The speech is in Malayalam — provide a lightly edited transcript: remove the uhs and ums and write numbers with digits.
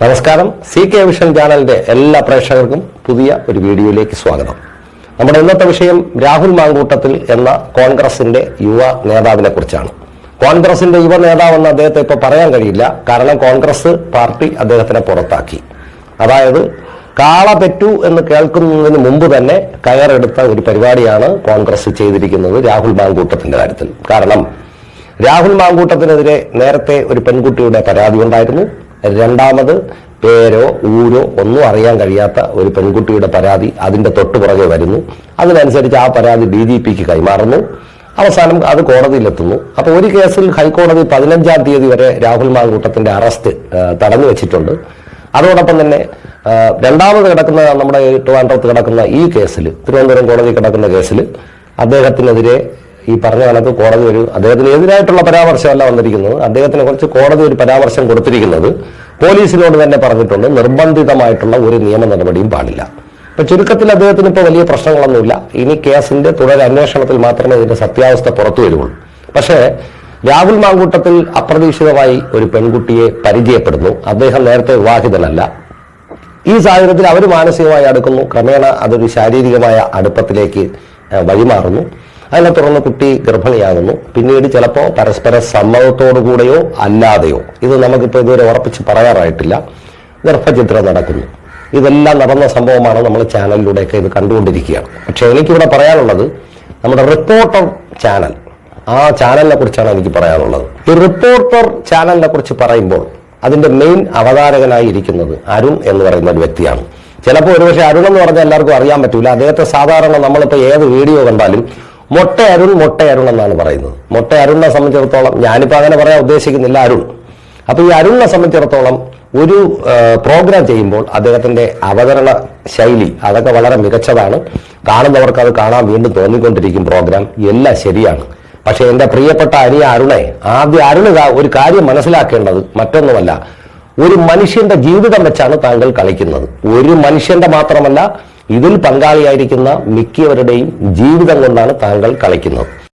നമസ്കാരം. CK വിഷൻ ചാനലിന്റെ എല്ലാ പ്രേക്ഷകർക്കും പുതിയ ഒരു വീഡിയോയിലേക്ക് സ്വാഗതം. നമ്മുടെ ഇന്നത്തെ വിഷയം രാഹുൽ മാങ്കൂട്ടത്തിൽ എന്ന കോൺഗ്രസിന്റെ യുവ നേതാവിനെ കുറിച്ചാണ്. കോൺഗ്രസിന്റെ യുവ നേതാവെന്ന് അദ്ദേഹത്തെ ഇപ്പോൾ പറയാൻ കഴിയില്ല. കാരണം കോൺഗ്രസ് പാർട്ടി അദ്ദേഹത്തിനെ പുറത്താക്കി. അതായത് കാള പെറ്റു എന്ന് കേൾക്കുന്നതിന് മുമ്പ് തന്നെ കയറെടുത്ത ഒരു പരിപാടിയാണ് കോൺഗ്രസ് ചെയ്തിരിക്കുന്നത് രാഹുൽ മാങ്കൂട്ടത്തിന്റെ കാര്യത്തിൽ. കാരണം രാഹുൽ മാങ്കൂട്ടത്തിനെതിരെ നേരത്തെ ഒരു പെൺകുട്ടിയുടെ പരാതി ഉണ്ടായിരുന്നു. രണ്ടാമത് പേരോ ഊരോ ഒന്നും അറിയാൻ കഴിയാത്ത ഒരു പെൺകുട്ടിയുടെ പരാതി അതിന്റെ തൊട്ടുപുറകെ വരുന്നു. അതിനനുസരിച്ച് ആ പരാതി DGPക്ക് കൈമാറുന്നു. അവസാനം അത് കോടതിയിലെത്തുന്നു. അപ്പോൾ ഒരു കേസിൽ ഹൈക്കോടതി 15-ാം തീയതി വരെ രാഹുൽ മാങ്കൂട്ടത്തിന്റെ അറസ്റ്റ് തടഞ്ഞു വെച്ചിട്ടുണ്ട്. അതോടൊപ്പം തന്നെ രണ്ടാമത് കിടക്കുന്ന നമ്മുടെ ട്രിവാൻഡ്രത്ത് കിടക്കുന്ന ഈ കേസിൽ, തിരുവനന്തപുരം കോടതി കിടക്കുന്ന കേസിൽ അദ്ദേഹത്തിനെതിരെ ഈ പറഞ്ഞ കണക്ക് കോടതി അദ്ദേഹത്തിന് എതിരായിട്ടുള്ള പരാമർശമല്ല വന്നിരിക്കുന്നത്. അദ്ദേഹത്തിനെ കുറിച്ച് കോടതി ഒരു പരാമർശം കൊടുത്തിരിക്കുന്നത് പോലീസിനോട് തന്നെ പറഞ്ഞിട്ടുണ്ട്, നിർബന്ധിതമായിട്ടുള്ള ഒരു നിയമ നടപടിയും പാടില്ല. അപ്പൊ ചുരുക്കത്തിൽ അദ്ദേഹത്തിന് ഇപ്പോൾ വലിയ പ്രശ്നങ്ങളൊന്നുമില്ല. ഇനി കേസിന്റെ തുടരന്വേഷണത്തിൽ മാത്രമേ ഇതിന്റെ സത്യാവസ്ഥ പുറത്തു വരുള്ളൂ. പക്ഷേ രാഹുൽ മാങ്കൂട്ടത്തിൽ അപ്രതീക്ഷിതമായി ഒരു പെൺകുട്ടിയെ പരിചയപ്പെടുന്നു. അദ്ദേഹം നേരത്തെ വിവാഹിതനല്ല. ഈ സാഹചര്യത്തിൽ അവർ മാനസികമായി അടുക്കുന്നു. ക്രമേണ അതൊരു ശാരീരികമായ അടുപ്പത്തിലേക്ക് വഴിമാറുന്നു. അതിനെ തുടർന്ന് കുട്ടി ഗർഭിണിയാകുന്നു. പിന്നീട് ചിലപ്പോൾ പരസ്പര സമ്മതത്തോടുകൂടെയോ അല്ലാതെയോ, ഇത് നമുക്കിപ്പോൾ ഇതുവരെ ഉറപ്പിച്ച് പറയാറായിട്ടില്ല, ഗർഭചിത്രം നടക്കുന്നു. ഇതെല്ലാം നടന്ന സംഭവമാണ്. നമ്മൾ ചാനലിലൂടെയൊക്കെ ഇത് കണ്ടുകൊണ്ടിരിക്കുകയാണ്. പക്ഷെ എനിക്കിവിടെ പറയാനുള്ളത് നമ്മുടെ റിപ്പോർട്ടർ ചാനൽ, ആ ചാനലിനെ കുറിച്ചാണ് എനിക്ക് പറയാനുള്ളത്. ഈ റിപ്പോർട്ടർ ചാനലിനെ കുറിച്ച് പറയുമ്പോൾ അതിന്റെ മെയിൻ അവതാരകനായി ഇരിക്കുന്നത് അരുൺ എന്ന് പറയുന്ന ഒരു വ്യക്തിയാണ്. ചിലപ്പോൾ ഒരുപക്ഷെ അരുൺ എന്ന് പറഞ്ഞാൽ എല്ലാവർക്കും അറിയാൻ പറ്റൂല. അദ്ദേഹത്തെ സാധാരണ നമ്മളിപ്പോൾ ഏത് വീഡിയോ കണ്ടാലും മൊട്ട അരുൺ എന്നാണ് പറയുന്നത്. മൊട്ട അരുണിനെ സംബന്ധിച്ചിടത്തോളം, ഞാനിപ്പോൾ അങ്ങനെ പറയാൻ ഉദ്ദേശിക്കുന്നില്ല, അരുൺ. അപ്പൊ ഈ അരുണിനെ സംബന്ധിച്ചിടത്തോളം ഒരു പ്രോഗ്രാം ചെയ്യുമ്പോൾ അദ്ദേഹത്തിന്റെ അവതരണ ശൈലി അതൊക്കെ വളരെ മികച്ചതാണ്. കാണുന്നവർക്ക് അത് കാണാൻ വീണ്ടും തോന്നിക്കൊണ്ടിരിക്കും. പ്രോഗ്രാം എല്ലാം ശരിയാണ്. പക്ഷെ എന്റെ പ്രിയപ്പെട്ട അരുണെ, ആദ്യം അരുണ് ഒരു കാര്യം മനസ്സിലാക്കേണ്ടത് മറ്റൊന്നുമല്ല, ഒരു മനുഷ്യന്റെ ജീവിതം വെച്ചാണ് താങ്കൾ കളിക്കുന്നത്. ഒരു മനുഷ്യന്റെ മാത്രമല്ല, ഇതിൽ പങ്കാളിയായിരിക്കുന്ന മിക്കവരുടെയും ജീവിതം കൊണ്ടാണ് താങ്കൾ കളിക്കുന്നത്.